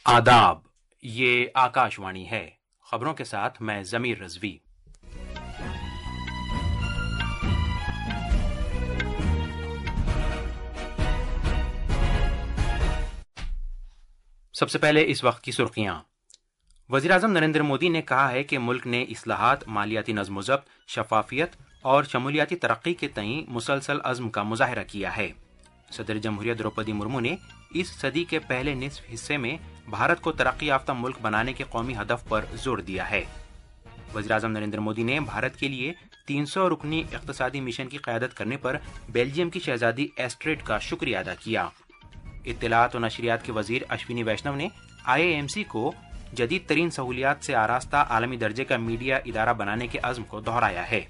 آداب، یہ آکاشوانی ہے۔ خبروں کے ساتھ میں ضمیر رضوی۔ سب سے پہلے اس وقت کی سرخیاں۔ وزیراعظم نریندر مودی نے کہا ہے کہ ملک نے اصلاحات، مالیاتی نظم و ضبط، شفافیت اور شمولیاتی ترقی کے تئیں مسلسل عزم کا مظاہرہ کیا ہے۔ صدر جمہوریہ دروپدی مرمو نے اس صدی کے پہلے نصف حصے میں بھارت کو ترقی یافتہ ملک بنانے کے قومی ہدف پر زور دیا ہے۔ وزیراعظم نریندر مودی نے بھارت کے لیے 300 رکنی اقتصادی مشن کی قیادت کرنے پر بیلجیم کی شہزادی ایسٹریڈ کا شکریہ ادا کیا۔ اطلاعات و نشریات کے وزیر اشونی ویشنو نے IIMC کو جدید ترین سہولیات سے آراستہ عالمی درجے کا میڈیا ادارہ بنانے کے عزم کو دہرایا ہے۔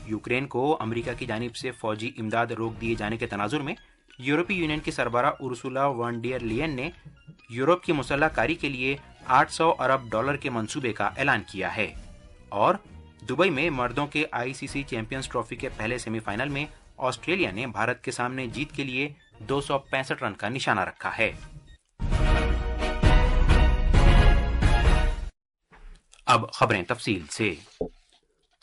یوکرین کو امریکہ کی جانب سے فوجی امداد روک دیے جانے کے تناظر میں یورپی یونین کی سربراہ ارسولا وان ڈیر لیئن نے یورپ کی مسلح کاری کے لیے $800 ارب کے منصوبے کا اعلان کیا ہے۔ اور دبئی میں مردوں کے ICC چیمپئنز ٹرافی کے پہلے سیمی فائنل میں آسٹریلیا نے بھارت کے سامنے جیت کے لیے 265 رن کا نشانہ رکھا ہے۔ اب خبریں تفصیل سے۔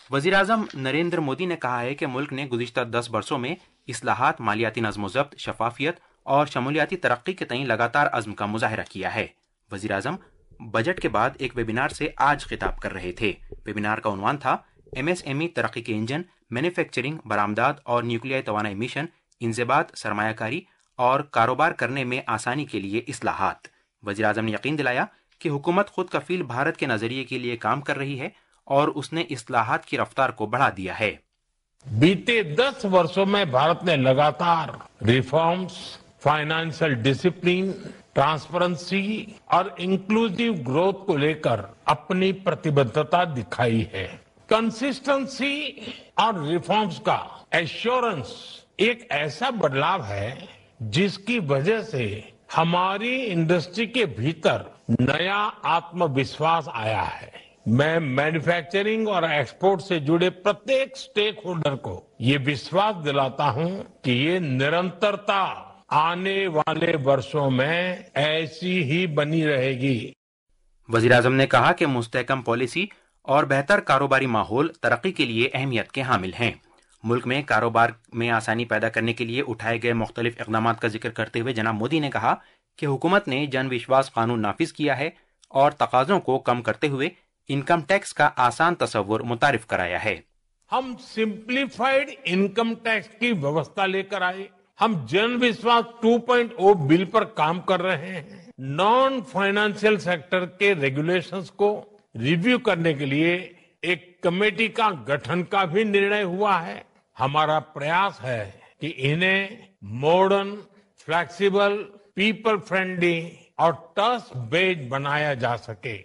وزیراعظم نریندر مودی نے کہا ہے کہ ملک نے گزشتہ 10 برسوں میں اصلاحات، مالیاتی نظم و ضبط، شفافیت اور شمولیاتی ترقی کے تئیں لگاتار عزم کا مظاہرہ کیا ہے۔ وزیراعظم بجٹ کے بعد ایک ویبینار سے آج خطاب کر رہے تھے۔ ویبینار کا عنوان تھا MSME ترقی کے انجن، مینوفیکچرنگ، برآمدات اور نیوکلیائی توانائی مشن، انضباط، سرمایہ کاری اور کاروبار کرنے میں آسانی کے لیے اصلاحات۔ وزیراعظم نے یقین دلایا کہ حکومت خود کفیل بھارت کے نظریے کے لیے کام کر رہی ہے اور اس نے اصلاحات کی رفتار کو بڑھا دیا ہے۔ बीते 10 वर्षों में भारत ने लगातार रिफॉर्म्स, फाइनेंशियल डिसिप्लिन, ट्रांसपेरेंसी और इंक्लूसिव ग्रोथ को लेकर अपनी प्रतिबद्धता दिखाई है। कंसिस्टेंसी और रिफॉर्म्स का एश्योरेंस एक ऐसा बदलाव है जिसकी वजह से हमारी इंडस्ट्री के भीतर नया आत्मविश्वास आया है। मैं मैन्युफैक्चरिंग और एक्सपोर्ट से जुड़े प्रत्येक स्टेक होल्डर को ये विश्वास दिलाता हूं कि ये निरंतरता आने वाले वर्षों में ऐसी ही बनी रहेगी। वज़ीर-ए-आज़म ने कहा कि मुस्तहकम पॉलिसी और बेहतर कारोबारी माहौल तरक्की के लिए अहमियत के हामिल हैं। मुल्क में कारोबार में आसानी पैदा करने के लिए उठाए गए मुख्तलिफ इक़दामात का जिक्र करते हुए जनाब मोदी ने कहा कि हुकूमत ने जन विश्वास कानून नाफिज किया है और तकाज़ों को कम करते हुए इनकम टैक्स का आसान तसव्वुर मुतारिफ कराया है। हम सिंप्लीफाइड इनकम टैक्स की व्यवस्था लेकर आए। हम जन विश्वास 2.0 बिल पर काम कर रहे हैं। नॉन फाइनेंशियल सेक्टर के रेगुलेशंस को रिव्यू करने के लिए एक कमेटी का गठन का भी निर्णय हुआ है। हमारा प्रयास है कि इन्हें मॉडर्न, फ्लेक्सिबल, पीपल फ्रेंडली और ट्रस्ट बेस्ड बनाया जा सके।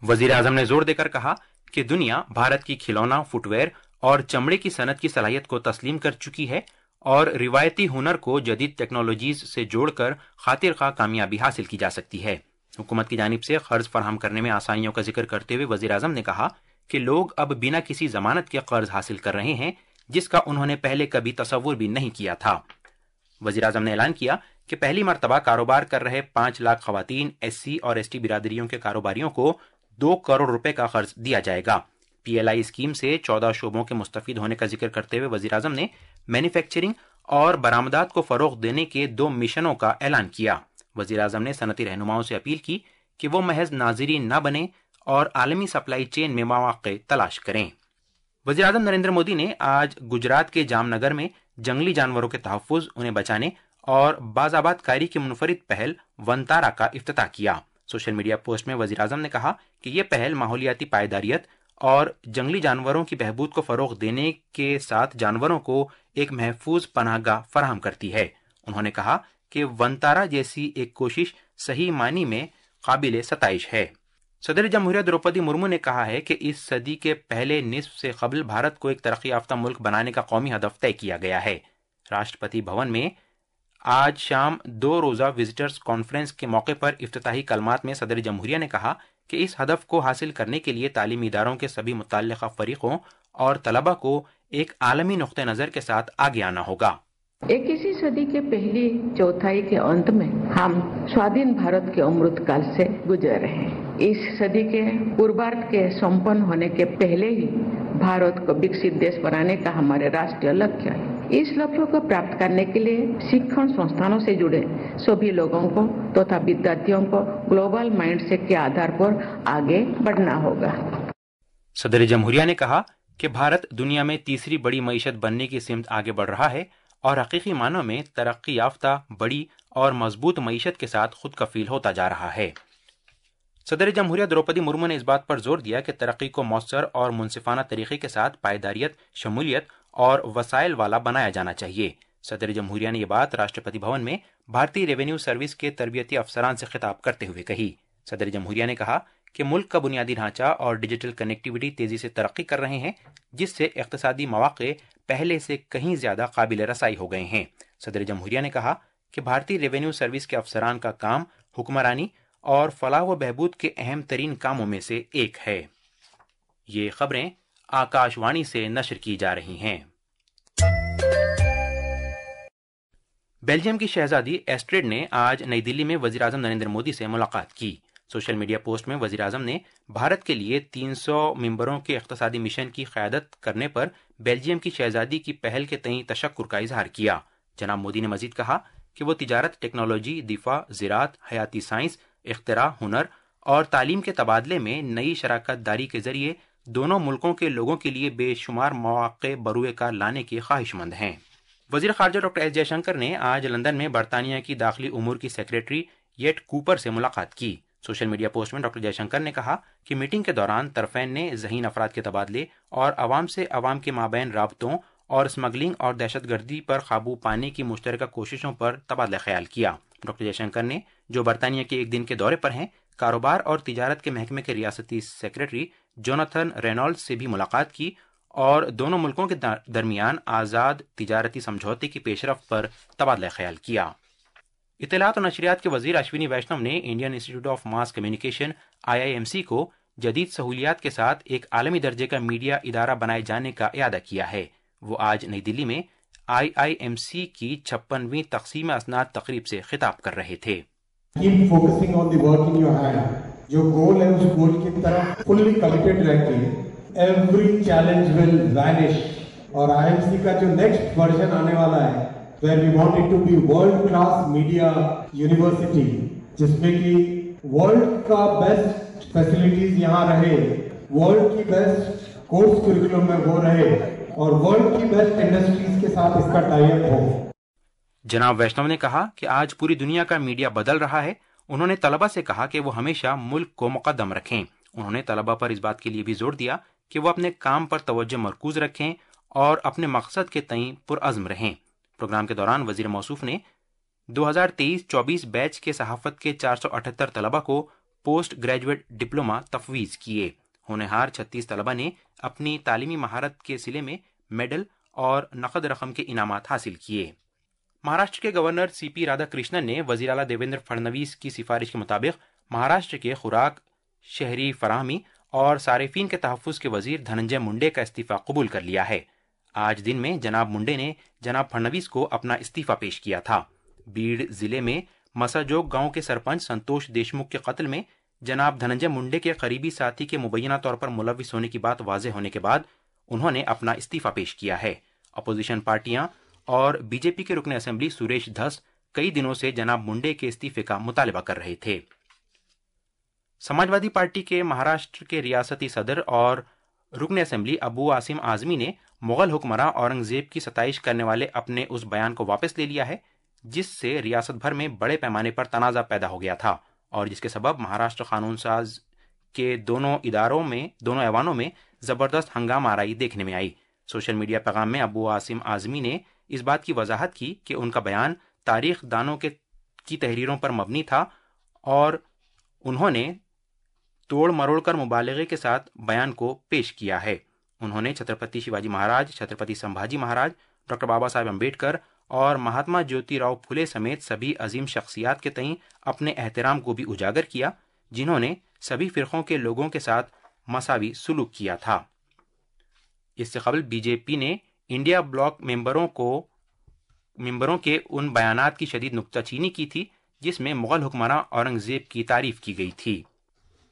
वजीर आजम ने जोर देकर कहा कि दुनिया भारत की खिलौना, फुटवेयर और चमड़े की सनत की सलाहियत को तस्लीम कर चुकी है और रिवायती हुनर को जदीद टेक्नोलॉजीज से जोड़कर खातिर खा कामयाबी हासिल की जा सकती है। हुकूमत की जानिब से कर्ज फराहम करने में आसानियों का जिक्र करते हुए वजीर आजम ने कहा कि लोग अब बिना किसी जमानत के कर्ज हासिल कर रहे हैं, जिसका उन्होंने पहले कभी तसव्वुर भी नहीं किया था। वजीर आजम ने ऐलान किया कि पहली मरतबा कारोबार कर रहे 5 लाख खवातीन, SC और ST बिरादरियों के कारोबारियों को 2 करोड़ रुपए का कर्ज दिया जाएगा। PLI स्कीम से 14 शोबों के मुस्तफीद होने का जिक्र करते हुए वजीर आजम ने मैन्युफैक्चरिंग और बरामदात को फरोग देने के 2 मिशनों का ऐलान किया। वजीर आजम ने सनती रहनुमाओं से अपील की कि वो महज नाज़रीन न बने और आलमी सप्लाई चेन में मौक़े तलाश करें। वजीर आजम नरेंद्र मोदी ने आज गुजरात के जामनगर में जंगली जानवरों के तहफ़्फ़ुज़, उन्हें बचाने और बाज़ाबात कारी की मुनफरिद पहल वनतारा का इफ्तिताह किया। सोशल मीडिया पोस्ट में वजीर आजम ने कहा कि यह पहल माहौलियाती पायदारियत और जंगली जानवरों की बहबूद को फरोग देने के साथ जानवरों को एक महफूज पनाहगाह फराहम करती है। उन्होंने कहा कि वनतारा जैसी एक कोशिश सही मानी में काबिल सताइश है। सदर जमहूरिया द्रौपदी मुर्मू ने कहा है कि इस सदी के पहले निस्फ से कबल भारत को एक तरक्की याफ्ता मुल्क बनाने का कौमी हदफ तय किया गया है। राष्ट्रपति भवन में आज शाम 2 रोज़ा विजिटर्स कॉन्फ्रेंस के मौके पर इफ्तिताही कलमात में सदर जमहूरिया ने कहा कि इस हदफ को हासिल करने के लिए तालीमी इदारों के सभी मुतल्लिक़ा फरीकों और तलबा को एक आलमी नुक्ते नज़र के साथ आगे आना होगा। 21वीं सदी के पहली चौथाई के अंत में हम स्वाधीन भारत के अमृत काल से गुजर रहे हैं। इस सदी के पूर्वार्ध के संपन्न होने के पहले ही भारत को विकसित देश बनाने का हमारे राष्ट्रीय लक्ष्य है। इस लक्ष्य को प्राप्त करने के लिए शिक्षण संस्थानों से जुड़े सभी लोगों को तथा विद्यार्थियों को ग्लोबल माइंडसेट के आधार पर आगे बढ़ना होगा। सदर जमहूरिया ने कहा कि भारत दुनिया में तीसरी बड़ी मईशत बनने की सिमत आगे बढ़ रहा है और हकीकी मानों में तरक्की याफ्ता, बड़ी और मजबूत मईशत के साथ खुद कफील होता जा रहा है। सदर जमहूरिया द्रौपदी मुर्मू ने इस बात पर जोर दिया कि तरक्की को मौसर और मुनसिफाना तरीके के साथ पायदारियत, शमूलियत और वसाइल वाला बनाया जाना चाहिए। सदर जमहूरिया ने यह बात राष्ट्रपति भवन में भारतीय रेवेन्यू सर्विस के तरबियती अफसरान से खिताब करते हुए कही। सदर जमहूरिया ने कहा कि मुल्क का बुनियादी ढांचा और डिजिटल कनेक्टिविटी तेजी से तरक्की कर रहे हैं, जिससे इक्तिसादी मौक़े पहले से कहीं ज्यादा काबिल रसाई हो गए हैं। सदर जमहूरिया ने कहा कि भारतीय रेवेन्यू सर्विस के अफसरान का काम हुक्मरानी और फलाह व बहबूद के अहम तरीन कामों में से एक है। ये खबरें आकाशवाणी से नशर की जा रही हैं। बेल्जियम की शहजादी एस्ट्रेड ने आज नई दिल्ली में वजीर आजम नरेंद्र मोदी से मुलाकात की। सोशल मीडिया पोस्ट में वजीर आजम ने भारत के लिए 300 मेंबरों के इक्तिसादी मिशन की क़यादत करने पर बेल्जियम की शहजादी की पहल के तईं तशक्कुर का इजहार किया। जनाब मोदी ने मजीद कहा कि वो तिजारत, टेक्नोलॉजी, दिफा, ज़राअत, हयाती साइंस, इख्तिरा, हुनर और तालीम के तबादले में नई शराकत दारी के जरिए दोनों मुल्कों के लोगों के लिए बेशुमार मौक़े बरूए कार लाने के ख्वाहिशमंद हैं। वज़ीर ख़ारजा डॉक्टर एस जयशंकर ने आज लंदन में बरतानिया की दाखिली उमूर की सेक्रेटरी येट कूपर से मुलाकात की। सोशल मीडिया पोस्ट में डॉक्टर जयशंकर ने कहा कि मीटिंग के दौरान तरफ़ैन ने ज़हीन अफराद के तबादले और अवाम से अवाम के माबैन राबतों और स्मगलिंग और दहशतगर्दी पर काबू पाने की मुश्तरका कोशिशों पर तबादला ख्याल किया। डॉक्टर जयशंकर ने, जो बरतानिया के एक दिन के दौरे पर हैं, कारोबार और तिजारत के महकमे के रियासती सेक्रेटरी जोनाथन रेनॉल्ड्स से भी मुलाकात की और दोनों मुल्कों के दरमियान आज़ाद तिजारती समझौते की पेशरफ पर तबादला ख्याल किया। इत्तलात और नशरियात के वजीर अश्विनी वैष्णव ने Indian institute of mass communication IIMC को जदीद सहूलियात के साथ एक आलमी दर्जे का मीडिया इदारा बनाए जाने का इरादा किया है। वो आज नई दिल्ली में IIMC की 56वीं तक़सीम असनाद तकरीब से खिताब कर रहे थे। Keep focusing on the work in your hand. जो गोल है उस गोल की तरफ फुल्ली कमिटेड रह के every challenge will vanish। और IIMC का जो नेक्स्ट वर्जन आने वाला है, where we want it to be world class media university, जिसमें कि वर्ल्ड का बेस्ट फैसिलिटीज यहाँ रहे, वर्ल्ड की बेस्ट कोर्स करिकुलम में वो रहे और वर्ल्ड की बेस्ट इंडस्ट्रीज के साथ इसका टाई अप हो। जनाब वैष्णव ने कहा कि आज पूरी दुनिया का मीडिया बदल रहा है। उन्होंने तलबा से कहा कि वो हमेशा मुल्क को मुकद्दम रखें। उन्होंने तलबा पर इस बात के लिए भी जोर दिया कि वो अपने काम पर तवज्जो मरकूज रखें और अपने मकसद के तईं पुरअज़्म रहें। प्रोग्राम के दौरान वजीर मौसूफ ने 2023-24 बैच के सहाफत के 478 तलबा को पोस्ट ग्रेजुएट डिप्लोमा तफवीज़ किए। होनहार 36 तलबा ने अपनी तालीमी महारत के सिले में मेडल और नकद रकम के इनामात हासिल किए। महाराष्ट्र के गवर्नर CP राधाकृष्णन ने वज़ीर आला देवेंद्र फडणवीस की सिफारिश के मुताबिक महाराष्ट्र के खुराक, शहरी फराहमी और सारिफीन के तहफ़्फ़ुज़ के वज़ीर धनंजय मुंडे का इस्तीफ़ा कबूल कर लिया है। आज दिन में जनाब मुंडे ने जनाब फडणवीस को अपना इस्तीफ़ा पेश किया था। बीड़ जिले में मसाजोग गांव के सरपंच संतोष देशमुख के कत्ल में जनाब धनंजय मुंडे के करीबी साथी के मुबैना तौर पर मुलविस होने की बात वाज़ेह होने के बाद उन्होंने अपना इस्तीफ़ा पेश किया है। अपोजिशन पार्टियां और बीजेपी के रुकन असेंबली सुरेश धस कई दिनों से जनाब मुंडे के इस्तीफे का मुतालबा कर रहे थे। समाजवादी पार्टी के महाराष्ट्र के रियासती सदर और रुकन असेंबली अबू आसिम आजमी ने मुगल हुक्मरान औरंगजेब की सताइश करने वाले अपने उस बयान को वापस ले लिया है जिससे रियासत भर में बड़े पैमाने पर तनाज़ा पैदा हो गया था और जिसके सबब महाराष्ट्र कानून साज के दोनों ऐवानों में जबरदस्त हंगामा आराई देखने में आई। सोशल मीडिया पैगाम में अबू आसिम आजमी ने इस बात की वजाहत की कि उनका बयान तारीख दानों की तहरीरों पर मबनी था और उन्होंने तोड़ मरोड़ कर मुबालगे के साथ बयान को पेश किया है। उन्होंने छत्रपति शिवाजी महाराज, छत्रपति संभाजी महाराज, डॉक्टर बाबा साहेब अम्बेडकर और महात्मा ज्योतिराव फुले समेत सभी अजीम शख्सियात के तईं अपने एहतराम को भी उजागर किया जिन्होंने सभी फ़िरक़ों के लोगों के साथ मसावी सुलूक किया था। इससे कबल बीजेपी ने इंडिया ब्लॉक मेंबरों को ممبروں کے ان بیانات کی شدید نکتہ چینی کی تھی جس میں مغل حکمراں اورنگزیب کی تعریف کی گئی تھی۔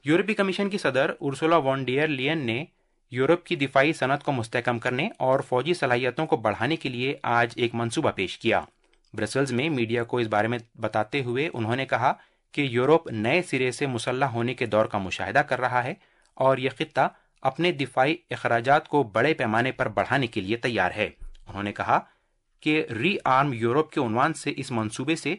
یورپی کمیشن کی صدر ارسولا وان ڈیر لیئن نے یورپ کی دفاعی صنعت کو مستحکم کرنے اور فوجی صلاحیتوں کو بڑھانے کے لیے آج ایک منصوبہ پیش کیا۔ برسلز میں میڈیا کو اس بارے میں بتاتے ہوئے انہوں نے کہا کہ یورپ نئے سرے سے مسلح ہونے کے دور کا مشاہدہ کر رہا ہے اور یہ خطہ اپنے دفاعی اخراجات کو بڑے پیمانے پر بڑھانے کے لیے تیار ہے۔ انہوں نے کہا کہ ری آرم یورپ کے عنوان سے اس منصوبے سے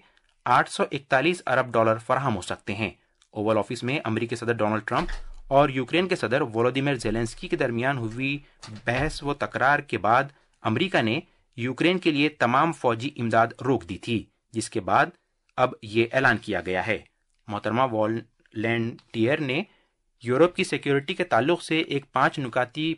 $841 ارب فراہم ہو سکتے ہیں۔ اوول آفس میں امریکی صدر ڈونلڈ ٹرمپ اور یوکرین کے صدر وولودیمیر زیلنسکی کے درمیان ہوئی بحث و تکرار کے بعد امریکہ نے یوکرین کے لیے تمام فوجی امداد روک دی تھی، جس کے بعد اب یہ اعلان کیا گیا ہے۔ محترمہ والینٹیئر نے یورپ کی سیکیورٹی کے تعلق سے ایک 5 نکاتی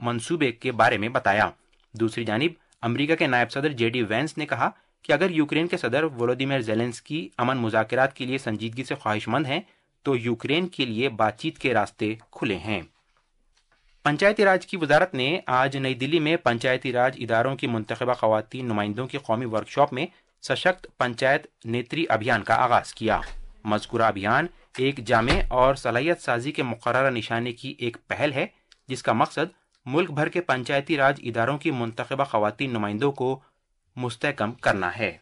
منصوبے کے بارے میں بتایا۔ دوسری جانب امریکہ کے نائب صدر جے ڈی وینس نے کہا کہ اگر یوکرین کے صدر وولودیمیر زیلنسکی امن مذاکرات کے لیے سنجیدگی سے خواہش مند ہیں تو یوکرین کے لیے بات چیت کے راستے کھلے ہیں۔ پنچایتی راج کی وزارت نے آج نئی دلی میں پنچایتی راج اداروں کی منتخبہ خواتین نمائندوں کی قومی ورکشاپ میں سشکت پنچایت نیتری ابھیان کا آغاز کیا۔ مذکورہ ابھیان ایک جامع اور صلاحیت سازی کے مقررہ نشانے کی ایک پہل ہے جس کا مقصد ملک بھر کے پنچایتی راج اداروں کی منتخبہ خواتین نمائندوں کو مستحکم کرنا ہے۔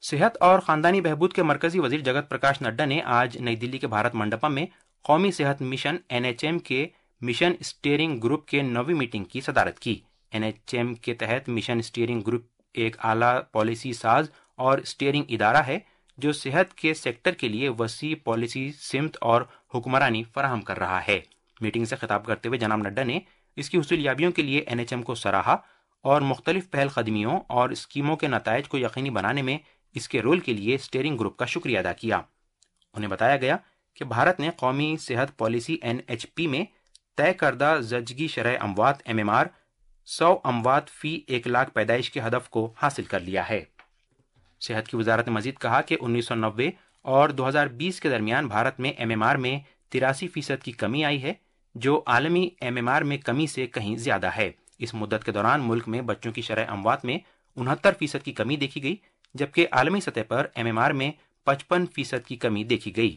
صحت اور خاندانی بہبود کے مرکزی وزیر جگت پرکاش نڈا نے آج نئی دلی کے بھارت منڈپم میں قومی صحت مشن NHM کے مشن اسٹیئرنگ گروپ کے 9ویں میٹنگ کی صدارت کی۔ NHM کے تحت مشن اسٹیئرنگ گروپ ایک اعلیٰ پالیسی ساز اور اسٹیئرنگ ادارہ ہے جو صحت کے سیکٹر کے لیے وسیع پالیسی سمت اور حکمرانی فراہم کر رہا ہے۔ میٹنگ سے خطاب کرتے ہوئے جناب نڈا نے اس کی حصول یابیوں کے لیے NHM کو سراہا اور مختلف پہل قدمیوں اور اسکیموں کے نتائج کو یقینی بنانے میں اس کے رول کے لیے اسٹیئرنگ گروپ کا شکریہ ادا کیا۔ انہیں بتایا گیا کہ بھارت نے قومی صحت پالیسی NHP میں طے کردہ زچگی شرح اموات MMR 100 اموات فی 1 لاکھ پیدائش کے ہدف کو حاصل کر لیا ہے۔ صحت کی وزارت نے مزید کہا کہ 1990 اور 2020 کے درمیان بھارت میں MMR میں 83% کی کمی آئی ہے جو عالمی MMR میں کمی سے کہیں زیادہ ہے۔ اس مدت کے دوران ملک میں بچوں کی شرح اموات میں 69% کی کمی دیکھی گئی جبکہ عالمی سطح پر MMR میں 55% کی کمی دیکھی گئی۔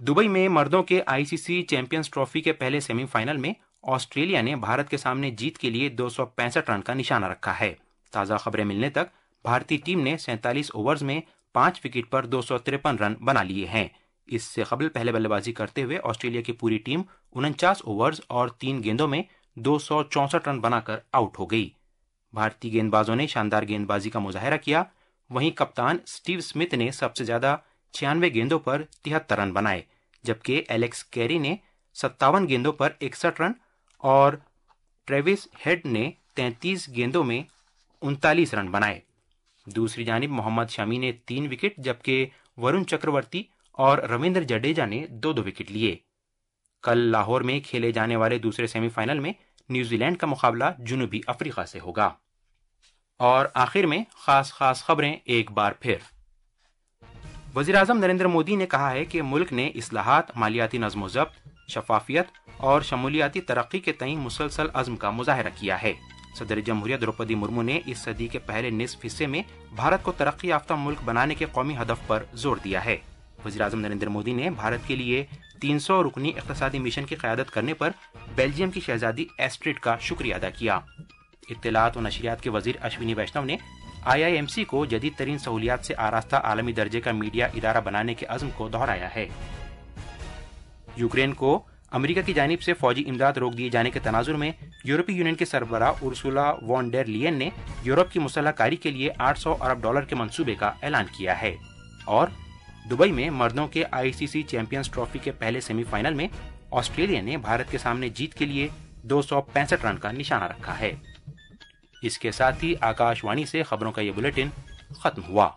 دبئی میں مردوں کے ICC چیمپئنز ٹرافی کے پہلے سیمی فائنل میں آسٹریلیا نے بھارت کے سامنے جیت کے لیے 265 رن کا نشانہ رکھا ہے۔ تازہ خبریں ملنے تک بھارتی ٹیم نے 47 اوورز میں 5 وکٹ پر 253 رن بنا لیے ہیں۔ اس سے قبل پہلے بلے بازی کرتے ہوئے آسٹریلیا کی پوری ٹیم 49 اوورز اور 3 گیندوں میں 264 رن بنا کر آؤٹ ہو گئی۔ بھارتی گیند بازوں نے شاندار گیند بازی کا مظاہرہ کیا، وہیں کپتان اسٹیو اسمتھ نے سب سے زیادہ 96 گیندوں پر 73 رن بنائے جبکہ ایلیکس کیری نے 57 گیندوں پر 61 رن اور ٹریوس ہیڈ نے 33 گیندوں میں 39 رن بنائے۔ دوسری جانب محمد شامی نے 3 وکٹ جبکہ ورن چکرورتی اور رویندر جڈیجا نے 2 وکٹ لیے۔ کل لاہور میں کھیلے جانے والے دوسرے سیمی فائنل میں نیوزی لینڈ کا مقابلہ جنوبی افریقہ سے ہوگا۔ اور آخر میں خاص خبریں ایک بار پھر۔ وزیراعظم نریندر مودی نے کہا ہے کہ ملک نے اصلاحات، مالیاتی نظم و ضبط، شفافیت اور شمولیاتی ترقی کے تئیں مسلسل عزم کا مظاہرہ کیا ہے۔ صدر جمہوریہ دروپدی مرمو نے اس صدی کے پہلے نصف حصے میں بھارت کو ترقی یافتہ ملک بنانے کے قومی ہدف پر زور دیا ہے۔ وزیراعظم نریندر مودی نے بھارت کے لیے 300 رکنی اقتصادی مشن کی قیادت کرنے پر بیلجیم کی شہزادی ایسٹرڈ کا شکریہ ادا کیا۔ اطلاعات و نشریات کے وزیر اشونی ویشنو نے IIMC کو جدید ترین سہولیات سے آراستہ عالمی درجے کا میڈیا ادارہ بنانے کے عزم کو دہرایا ہے۔ یوکرین کو امریکہ کی جانب سے فوجی امداد روک دیے جانے کے تناظر میں یورپی یونین کے سربراہ ارسولا وان ڈیر لیئن نے یورپ کی مسلح کاری کے لیے $800 ارب کے منصوبے کا اعلان کیا ہے۔ اور دبئی میں مردوں کے ICC چیمپئنز ٹرافی کے پہلے سیمی فائنل میں آسٹریلیا نے بھارت کے سامنے جیت کے لیے 265 رن کا نشانہ رکھا ہے۔ اس کے ساتھ ہی آکاش وانی سے خبروں کا یہ بلیٹن ختم ہوا۔